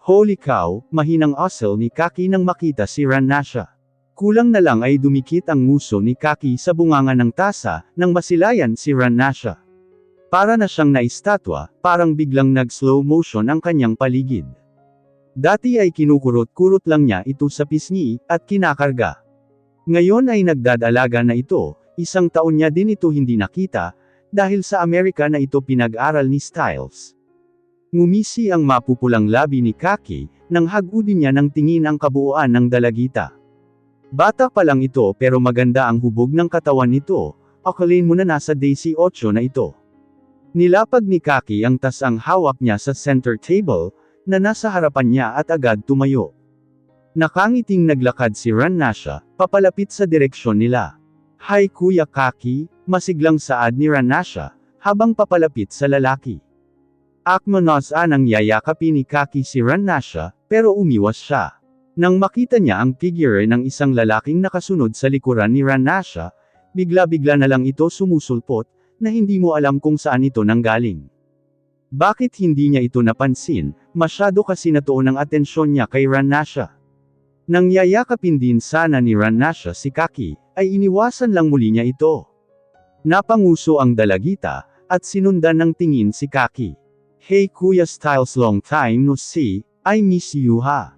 Holy cow, mahinang asal ni Kaki nang makita si Ran Nasha. Kulang na lang ay dumikit ang nguso ni Kaki sa bunganga ng tasa, nang masilayan si Ran Nasha. Para na siyang naistatwa, parang biglang nag-slow motion ang kanyang paligid. Dati ay kinukurot-kurot lang niya ito sa pisngi, at kinakarga. Ngayon ay nagdadalaga na ito, isang taon niya din ito hindi nakita, dahil sa Amerika na ito pinag-aral ni Styles. Ngumisi ang mapupulang labi ni Kaki, nang hagudin niya ng tingin ang kabuuan ng dalagita. Bata pa lang ito pero maganda ang hubog ng katawan nito, akalain mo na nasa day 8 na ito. Nilapag ni Kaki ang tas ang hawak niya sa center table, na nasa harapan niya at agad tumayo. Nakangiting naglakad si Ran Nasha, papalapit sa direksyon nila. Hi Kuya Kaki, masiglang saad ni Ran Nasha, habang papalapit sa lalaki. Akmanos anang yayakapin ni Kaki si Ran Nasha, pero umiwas siya. Nang makita niya ang figure ng isang lalaking nakasunod sa likuran ni Ran Nasha, bigla-bigla na lang ito sumusulpot, na hindi mo alam kung saan ito nanggaling. Bakit hindi niya ito napansin, masyado kasi natuon ang atensyon niya kay Ran Nasha. Nang yayakapin din sana ni Ran Nasha si Kaki, ay iniwasan lang muli niya ito. Napanguso ang dalagita, at sinundan ng tingin si Kaki. Hey Kuya Styles, long time no see, I miss you ha.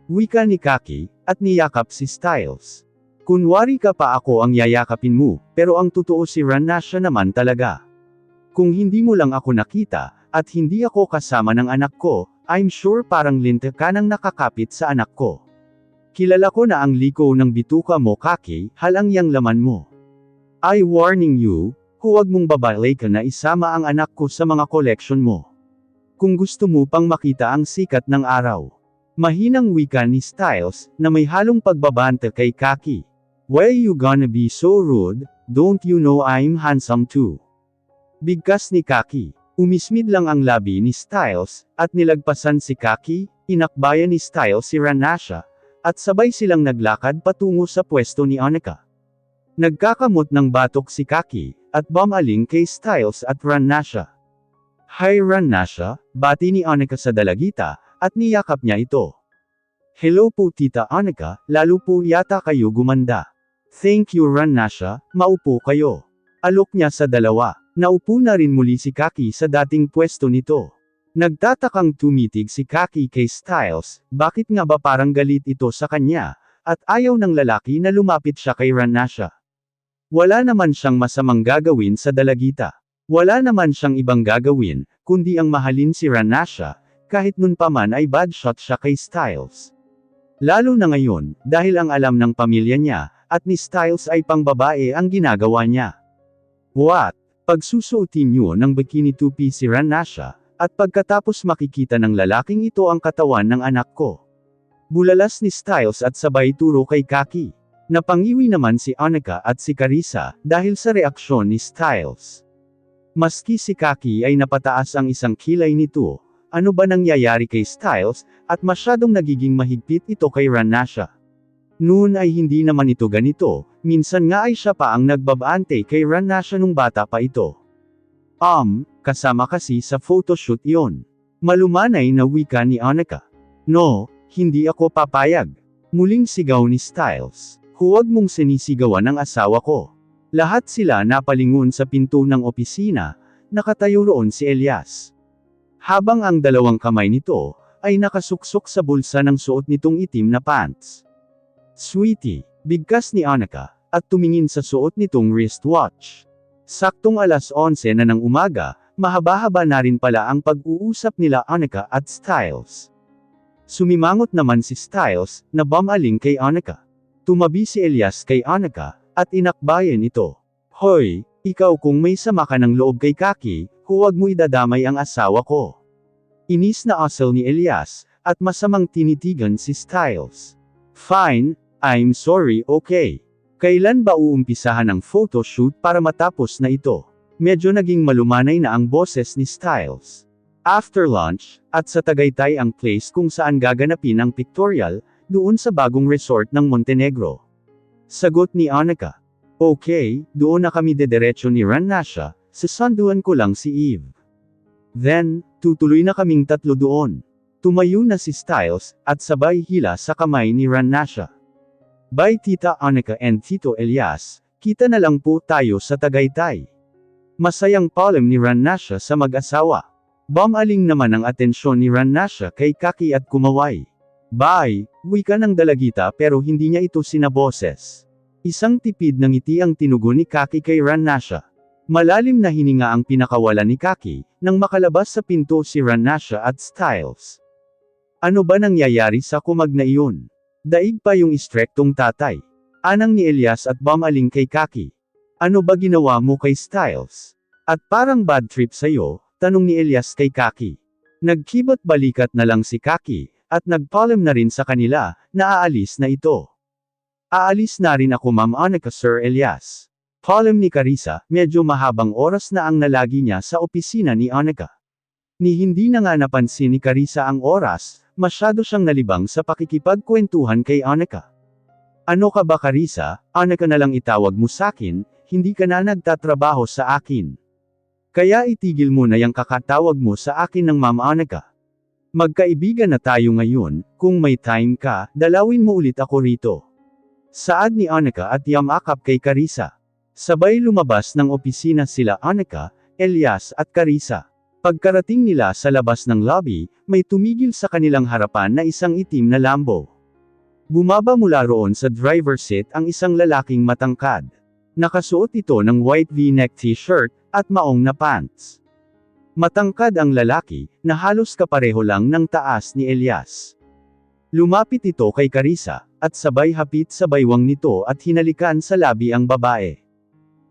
Wika ni Kaki, at niyakap si Styles. Kunwari ka pa ako ang yayakapin mo, pero ang totoo si Ran Nasha naman talaga. Kung hindi mo lang ako nakita, at hindi ako kasama ng anak ko, I'm sure parang linte ka nang nakakapit sa anak ko. Kilala ko na ang liko ng bituka mo Kaki, halang yang laman mo. I warning you, huwag mong babalay ka na isama ang anak ko sa mga collection mo. Kung gusto mo pang makita ang sikat ng araw. Mahinang wika ni Styles, na may halong pagbabanta kay Kaki. Why you gonna be so rude, don't you know I'm handsome too? Bigkas ni Kaki. Umismid lang ang labi ni Styles, at nilagpasan si Kaki, inakbayan ni Styles si Ran Nasha, at sabay silang naglakad patungo sa pwesto ni Annika. Nagkakamot ng batok si Kaki, at bumaling kay Styles at Ran Nasha. Hi Ran Nasha, bati ni Annika sa dalagita, at niyakap niya ito. Hello po Tita Annika, lalo po yata kayo gumanda. Thank you Ran Nasha, maupo kayo. Alok niya sa dalawa. Naupo na rin muli si Kaki sa dating pwesto nito. Nagtatakang tumitig si Kaki kay Styles, bakit nga ba parang galit ito sa kanya, at ayaw ng lalaki na lumapit siya kay Ran Nasha. Wala naman siyang masamang gagawin sa dalagita. Wala naman siyang ibang gagawin, kundi ang mahalin si Ran Nasha, kahit nun pa man ay bad shot siya kay Styles. Lalo na ngayon, dahil ang alam ng pamilya niya, at ni Styles ay pangbabae ang ginagawa niya. What? Pagsusuotin niyo ng bikini two-piece si Ran Nasha, at pagkatapos makikita ng lalaking ito ang katawan ng anak ko. Bulalas ni Styles at sabay turo kay Kaki. Napangiwi naman si Annika at si Carissa, dahil sa reaksyon ni Styles. Maski si Kaki ay napataas ang isang kilay nito, ano ba nangyayari kay Styles, at masyadong nagiging mahigpit ito kay Ran Nasha. Noon ay hindi naman ito ganito, minsan nga ay siya pa ang nagbabante kay Ran Nasha nung bata pa ito. Kasama kasi sa photoshoot yon. Malumanay na wika ni Annika. No, hindi ako papayag. Muling sigaw ni Styles. Huwag mong sinisigawan ang asawa ko. Lahat sila napalingon sa pinto ng opisina, nakatayo roon si Elias. Habang ang dalawang kamay nito, ay nakasuksok sa bulsa ng suot nitong itim na pants. Sweetie, bigkas ni Annika, at tumingin sa suot nitong wristwatch. Saktong alas 11 na ng umaga, mahaba-haba na rin pala ang pag-uusap nila Annika at Styles. Sumimangot naman si Styles, na bumaling kay Annika. Tumabi si Elias kay Annika, at inakbayan ito. Hoy, ikaw kung may sama ka ng loob kay Kaki, huwag mo idadamay ang asawa ko. Inis na asal ni Elias, at masamang tinitigan si Styles. Fine, I'm sorry, okay. Kailan ba uumpisahan ang photoshoot para matapos na ito? Medyo naging malumanay na ang boses ni Styles. After lunch, at sa Tagaytay ang place kung saan gaganapin ang pictorial, doon sa bagong resort ng Montenegro. Sagot ni Annika. Okay, doon na kami dediretso ni Ran Nasha, sasanduan ko lang si Eve. Then, tutuloy na kaming tatlo doon. Tumayo na si Styles, at sabay hila sa kamay ni Ranasha. Bye Tita Anika and Tito Elias, kita na lang po tayo sa Tagaytay. Masayang palem ni Ranasha sa mag-asawa. Bumaling naman ang atensyon ni Ranasha kay Kaki at kumaway. Bye, wika ng dalagita pero hindi niya ito sinaboses. Isang tipid ng ngiti ang tinugon ni Kaki kay Ranasha. Malalim na hininga ang pinakawalan ni Kaki, nang makalabas sa pinto si Ranasha at Styles. Ano ba nangyayari sa kumag na iyon? Daig pa yung istrektong tatay. Anang ni Elias at bumaling kay Kaki. Ano ba ginawa mo kay Styles? At parang bad trip sa'yo, tanong ni Elias kay Kaki. Nagkibot balikat na lang si Kaki, at nagpalem na rin sa kanila, na aalis na ito. Aalis na rin ako Ma'am Anika Sir Elias. Palem ni Carissa, medyo mahabang oras na ang nalagi niya sa opisina ni Anika. Ni hindi na nga napansin ni Carissa ang oras, masyado siyang nalibang sa pakikipagkwentuhan kay Anika. Ano ka ba Carissa, Anika na lang itawag mo sakin, hindi ka na nagtatrabaho sa akin. Kaya itigil mo na yung kakatawag mo sa akin ng Ma'am Anika. Magkaibigan na tayo ngayon, kung may time ka, dalawin mo ulit ako rito. Saad ni Anika at yamakap kay Carissa. Sabay lumabas ng opisina sila Anika, Elias at Carissa. Pagkarating nila sa labas ng lobby, may tumigil sa kanilang harapan na isang itim na Lambo. Bumaba mula roon sa driver's seat ang isang lalaking matangkad. Nakasuot ito ng white V-neck t-shirt, at maong na pants. Matangkad ang lalaki, na halos kapareho lang ng taas ni Elias. Lumapit ito kay Carissa, at sabay hapit sa baywang nito at hinalikan sa labi ang babae.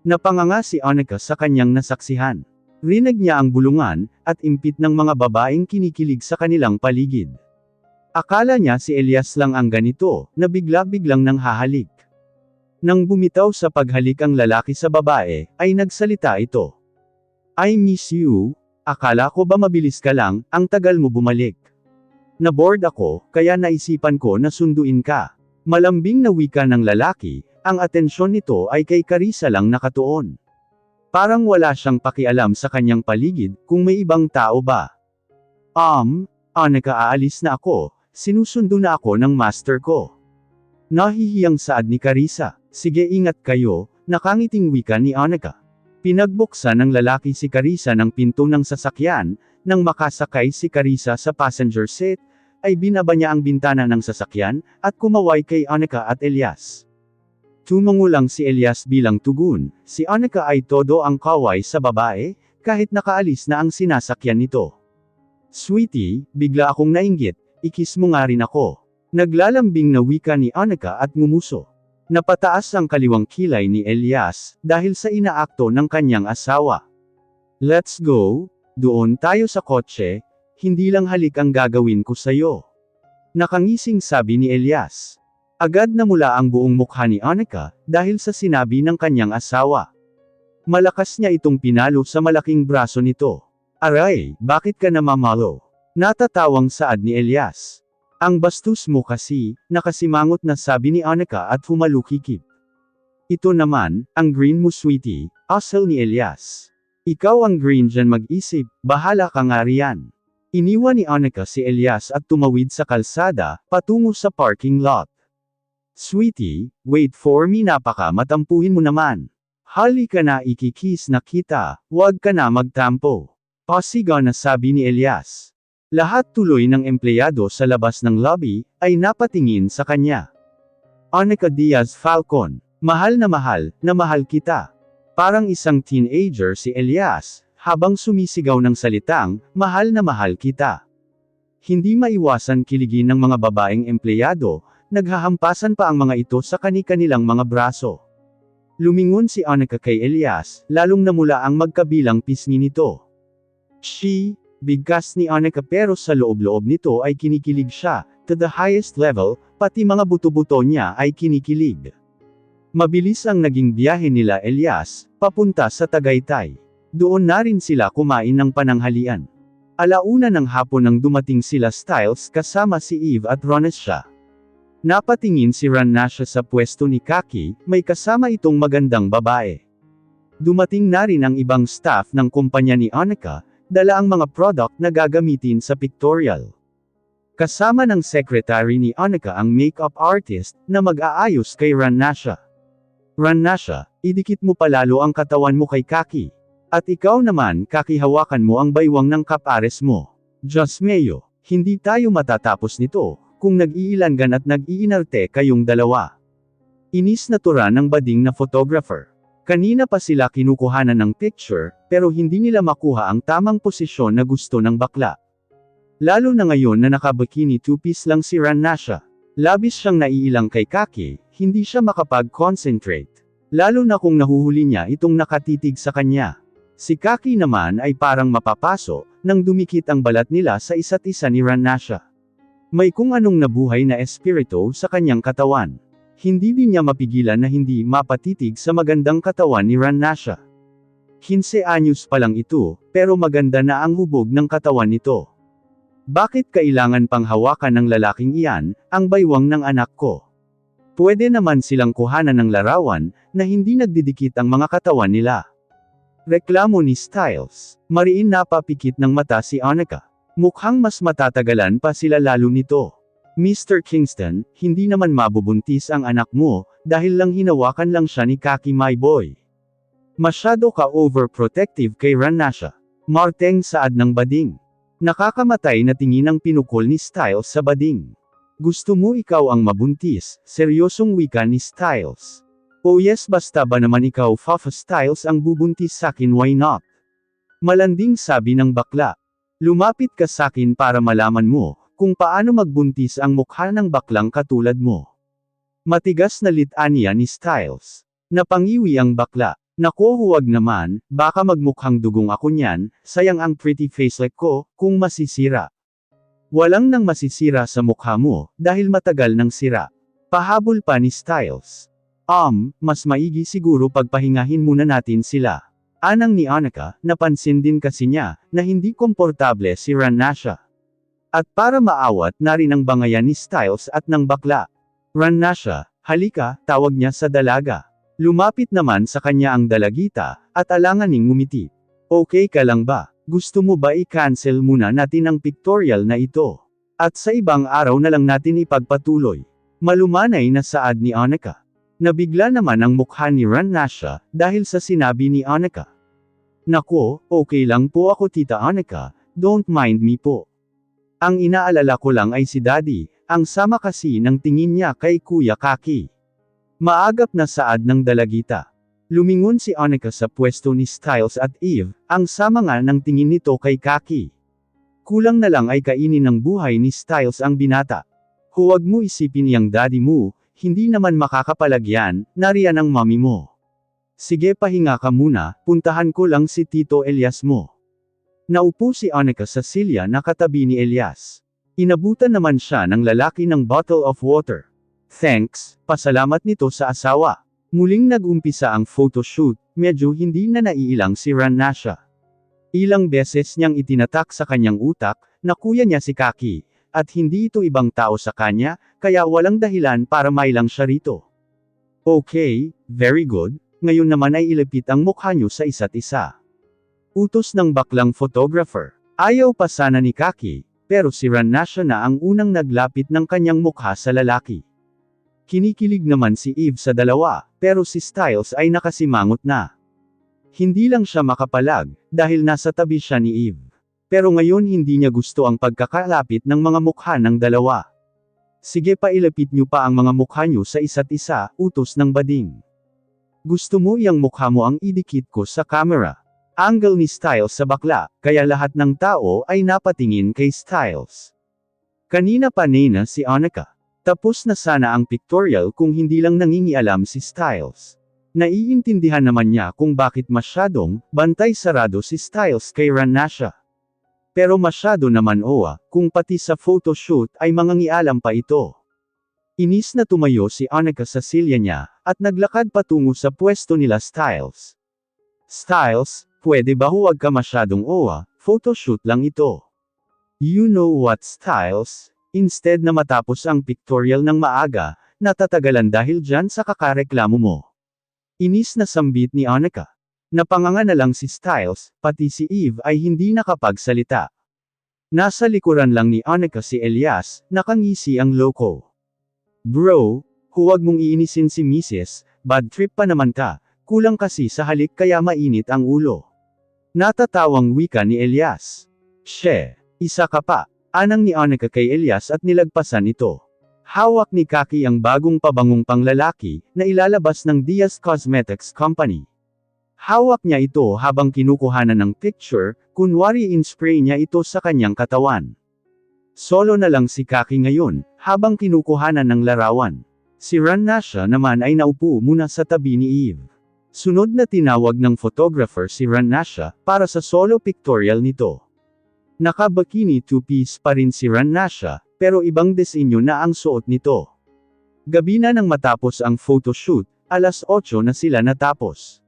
Napanganga si Anika sa kanyang nasaksihan. Rinig niya ang bulungan, at impit ng mga babaeng kinikilig sa kanilang paligid. Akala niya si Elias lang ang ganito, na bigla-biglang nang hahalik. Nang bumitaw sa paghalik ang lalaki sa babae, ay nagsalita ito. I miss you, akala ko ba mabilis ka lang, ang tagal mo bumalik. Naboard ako, kaya naisipan ko na sunduin ka. Malambing na wika ng lalaki, ang atensyon nito ay kay Carissa lang nakatuon. Parang wala siyang pakialam sa kanyang paligid, kung may ibang tao ba. Anika aalis na ako, sinusundo na ako ng master ko. Nahihiyang saad ni Carissa, sige ingat kayo, nakangiting wika ni Anika. Pinagbuksan ng lalaki si Carissa ng pinto ng sasakyan, nang makasakay si Carissa sa passenger seat, ay binaba niya ang bintana ng sasakyan, at kumaway kay Anika at Elias. Tumango lang si Elias bilang tugon, si Anika ay todo ang kaway sa babae, kahit nakaalis na ang sinasakyan nito. Sweetie, bigla akong nainggit, ikis mo nga rin ako. Naglalambing na wika ni Anika at ngumuso. Napataas ang kaliwang kilay ni Elias, dahil sa inaakto ng kanyang asawa. Let's go, doon tayo sa kotse, hindi lang halik ang gagawin ko sayo. Nakangising sabi ni Elias. Agad na mula ang buong mukha ni Anika, dahil sa sinabi ng kanyang asawa. Malakas niya itong pinalo sa malaking braso nito. Aray, bakit ka namamalo? Natatawang saad ni Elias. Ang bastos mo kasi, nakasimangot na sabi ni Anika at humalukikip. Ito naman, ang green mo sweetie, asal ni Elias. Ikaw ang green dyan mag-isip, bahala ka nga riyan. Iniwan ni Anika si Elias at tumawid sa kalsada, patungo sa parking lot. Sweetie, wait for me matampuhin mo naman. Halika na ikikis na kita, wag ka na magtampo. Pasigaw na sabi ni Elias. Lahat tuloy ng empleyado sa labas ng lobby, ay napatingin sa kanya. Anika Diaz Falcon, mahal na mahal kita. Parang isang teenager si Elias, habang sumisigaw ng salitang, mahal na mahal kita. Hindi maiwasan kiligin ng mga babaeng empleyado, naghahampasan pa ang mga ito sa kani-kanilang mga braso. Lumingon si Anika kay Elias, lalong namula ang magkabilang pisngi nito. Bigkas ni Anika pero sa loob-loob nito ay kinikilig siya, to the highest level, pati mga buto-buto niya ay kinikilig. Mabilis ang naging biyahe nila Elias, papunta sa Tagaytay. Doon na rin sila kumain ng pananghalian. Alauna ng hapon nang dumating sila Styles kasama si Eve at Ranasha. Napatingin si Ranasha sa pwesto ni Kaki, may kasama itong magandang babae. Dumating na rin ang ibang staff ng kumpanya ni Anika, dala ang mga product na gagamitin sa pictorial. Kasama ng secretary ni Annika ang makeup artist, na mag-aayos kay Ranasha. Ranasha, idikit mo palalo ang katawan mo kay Kaki. At ikaw naman, Kaki, hawakan mo ang baywang ng kapares mo. Diyos mio, hindi tayo matatapos nito, kung nag-iilangan at nag-iinarte kayong dalawa. Inis na tura ng bading na photographer. Kanina pa sila kinukuhanan ng picture, pero hindi nila makuha ang tamang posisyon na gusto ng bakla. Lalo na ngayon na naka-bikini two-piece lang si Ranasha. Labis siyang naiilang kay Kaki, hindi siya makapag-concentrate. Lalo na kung nahuhuli niya itong nakatitig sa kanya. Si Kaki naman ay parang mapapaso, nang dumikit ang balat nila sa isa't isa ni Ranasha. May kung anong nabuhay na espiritu sa kanyang katawan. Hindi din niya mapigilan na hindi mapatitig sa magandang katawan ni Ranasha. 15 anyos pa lang ito, pero maganda na ang hubog ng katawan nito. Bakit kailangan pang hawakan ng lalaking iyan, ang baywang ng anak ko? Pwede naman silang kuhanan ng larawan, na hindi nagdidikit ang mga katawan nila. Reklamo ni Styles. Mariin napapikit ng mata si Annika. Mukhang mas matatagalan pa sila lalo nito. Mr. Kingston, hindi naman mabubuntis ang anak mo, dahil lang hinawakan lang siya ni Kaki, my boy. Masyado ka overprotective kay Ranasha. Marteng saad ng bading. Nakakamatay na tingin ang pinukol ni Styles sa bading. Gusto mo ikaw ang mabuntis, seryosong wika ni Styles. Oh yes, basta ba naman ikaw Fafa Styles ang bubuntis sakin, why not? Malanding sabi ng bakla. Lumapit ka sakin para malaman mo, kung paano magbuntis ang mukha ng baklang katulad mo. Matigas na litanya ni Styles. Napangiwi ang bakla. Naku, huwag naman, baka magmukhang dugong ako niyan, sayang ang pretty facelet ko, kung masisira. Walang nang masisira sa mukha mo, dahil matagal nang sira. Pahabol pa ni Styles. Mas maigi siguro pagpahingahin muna natin sila. Anang ni Annika, napansin din kasi niya, na hindi komportable si Ranasha. At para maawat na rin ang bangayan ni Styles at ng bakla. Ranasha, halika, tawag niya sa dalaga. Lumapit naman sa kanya ang dalagita, at alanganing ngumiti. Okay ka lang ba? Gusto mo ba i-cancel muna natin ang pictorial na ito? At sa ibang araw na lang natin ipagpatuloy. Malumanay na saad ni Annika. Nabigla naman ang mukha ni Ranasha, dahil sa sinabi ni Annika. Nako, okay lang po ako Tita Annika, don't mind me po. Ang inaalala ko lang ay si Daddy, ang sama kasi ng tingin niya kay Kuya Kaki. Maagap na saad ng dalagita. Lumingon si Annika sa pwesto ni Styles at Eve, ang sama nga ng tingin nito kay Kaki. Kulang na lang ay kainin ng buhay ni Styles ang binata. Huwag mo isipin yang daddy mo, hindi naman makakapalagyan, nariyan ang mommy mo. Sige, pahinga ka muna, puntahan ko lang si Tito Elias mo. Naupo si Annika sa silya na katabi ni Elias. Inabutan naman siya ng lalaki ng bottle of water. Thanks, pasalamat nito sa asawa. Muling nag-umpisa ang photoshoot, medyo hindi na naiilang si Ranasha. Ilang beses niyang itinatak sa kanyang utak, na kuya niya si Kaki, at hindi ito ibang tao sa kanya, kaya walang dahilan para mailang siya rito. Okay, very good, ngayon naman ay ilapit ang mukha niyo sa isa't isa. Utos ng baklang photographer. Ayaw pa sana ni Kaki, pero si Ranasha na ang unang naglapit ng kanyang mukha sa lalaki. Kinikilig naman si Eve sa dalawa, pero si Styles ay nakasimangot na. Hindi lang siya makapalag, dahil nasa tabi siya ni Eve. Pero ngayon hindi niya gusto ang pagkakalapit ng mga mukha ng dalawa. Sige, pailapit niyo pa ang mga mukha niyo sa isa't isa, utos ng bading. Gusto mo iyang mukha mo ang idikit ko sa camera. Angle ni Styles sa bakla, kaya lahat ng tao ay napatingin kay Styles. Kanina pa nena si Annika. Tapos na sana ang pictorial kung hindi lang nangingialam si Styles. Naiintindihan naman niya kung bakit masyadong bantay sarado si Styles kay Ranasha. Pero masyado naman kung pati sa photoshoot ay mangangialam pa ito. Inis na tumayo si Annika sa silya niya, at naglakad patungo sa pwesto nila Styles. Styles, pwede ba huwag ka masyadong photoshoot lang ito. You know what Styles? Instead na matapos ang pictorial ng maaga, natatagalan dahil dyan sa kakareklamo mo. Inis na sambit ni Annika. Napanganga na lang si Styles, pati si Eve ay hindi nakapagsalita. Nasa likuran lang ni Annika si Elias, nakangisi ang loko. Bro, huwag mong iinisin si Mrs., bad trip pa naman ka, kulang kasi sa halik kaya mainit ang ulo. Natatawang wika ni Elias. She, isa ka pa, anang ni Annika kay Elias at nilagpasan ito. Hawak ni Kaki ang bagong pabangong panglalaki, na ilalabas ng Diaz Cosmetics Company. Hawak niya ito habang kinukuhanan ng picture, kunwari in-spray niya ito sa kanyang katawan. Solo na lang si Kaki ngayon, habang kinukuhanan ng larawan. Si Ranasha naman ay naupo muna sa tabi ni Eve. Sunod na tinawag ng photographer si Ranasha, para sa solo pictorial nito. Naka-bikini two-piece pa rin si Ranasha, pero ibang disenyo na ang suot nito. Gabi na nang matapos ang photoshoot, 8:00 na sila natapos.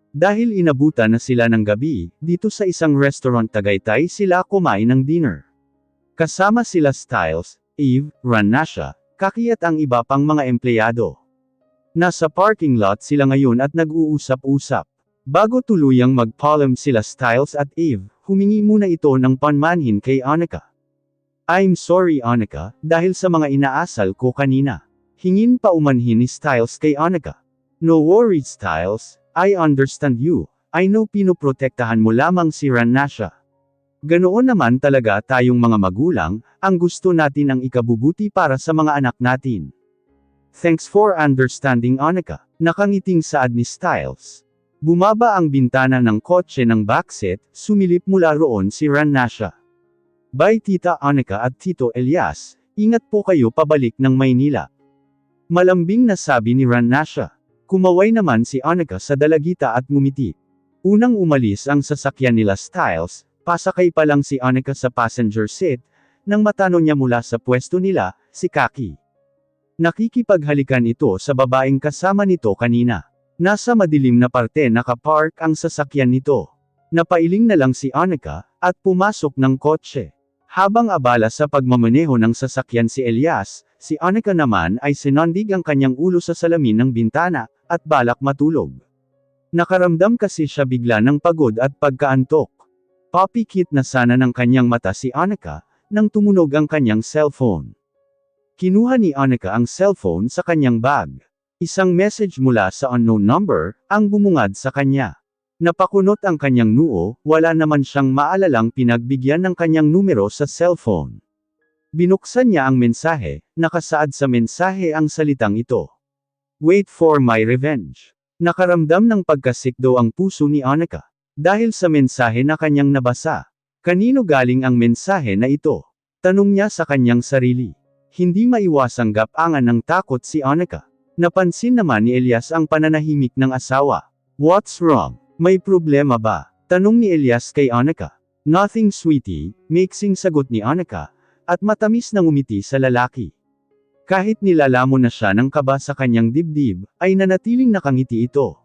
Dahil inabutan na sila ng gabi, dito sa isang restaurant Tagaytay sila kumain ng dinner. Kasama sila Styles, Eve, Ranasha, Kaki at ang iba pang mga empleyado. Nasa parking lot sila ngayon at nag-uusap-usap. Bago tuluyang mag-paalam sila Styles at Eve, humingi muna ito ng panmanhin kay Annika. I'm sorry Annika, dahil sa mga inaasal ko kanina. Hingin pa umanhin ni Styles kay Annika. No worries Styles, I understand you, I know pinoprotektahan mo lamang si Ranasha. Ganoon naman talaga tayong mga magulang, ang gusto natin ang ikabubuti para sa mga anak natin. Thanks for understanding Annika, nakangiting saad ni Styles. Bumaba ang bintana ng kotse ng backseat, sumilip mula roon si Ranasha. Bye Tita Annika at Tito Elias, ingat po kayo pabalik ng Maynila. Malambing na sabi ni Ranasha. Kumaway naman si Annika sa dalagita at ngumiti. Unang umalis ang sasakyan nila Styles, pasakay pa lang si Annika sa passenger seat, nang matano niya mula sa pwesto nila, si Kaki. Nakikipaghalikan ito sa babaeng kasama nito kanina. Nasa madilim na parte nakapark ang sasakyan nito. Napailing na lang si Annika, at pumasok ng kotse. Habang abala sa pagmamaneho ng sasakyan si Elias, si Annika naman ay sinandig ang kanyang ulo sa salamin ng bintana, at balak matulog. Nakaramdam kasi siya bigla ng pagod at pagkaantok. Papikit na sana ng kanyang mata si Annika, nang tumunog ang kanyang cellphone. Kinuha ni Annika ang cellphone sa kanyang bag. Isang message mula sa unknown number, ang bumungad sa kanya. Napakunot ang kanyang noo, wala naman siyang maalalang pinagbigyan ng kanyang numero sa cellphone. Binuksan niya ang mensahe, nakasaad sa mensahe ang salitang ito. Wait for my revenge. Nakaramdam ng pagkasikdo ang puso ni Annika. Dahil sa mensahe na kanyang nabasa. Kanino galing ang mensahe na ito? Tanong niya sa kanyang sarili. Hindi maiwasang gapangan ng takot si Annika. Napansin naman ni Elias ang pananahimik ng asawa. What's wrong? May problema ba? Tanong ni Elias kay Annika. Nothing sweetie, maiksing sagot ni Annika, at matamis na ngumiti sa lalaki. Kahit nilalamon na siya ng kaba sa kanyang dibdib, ay nanatiling nakangiti ito.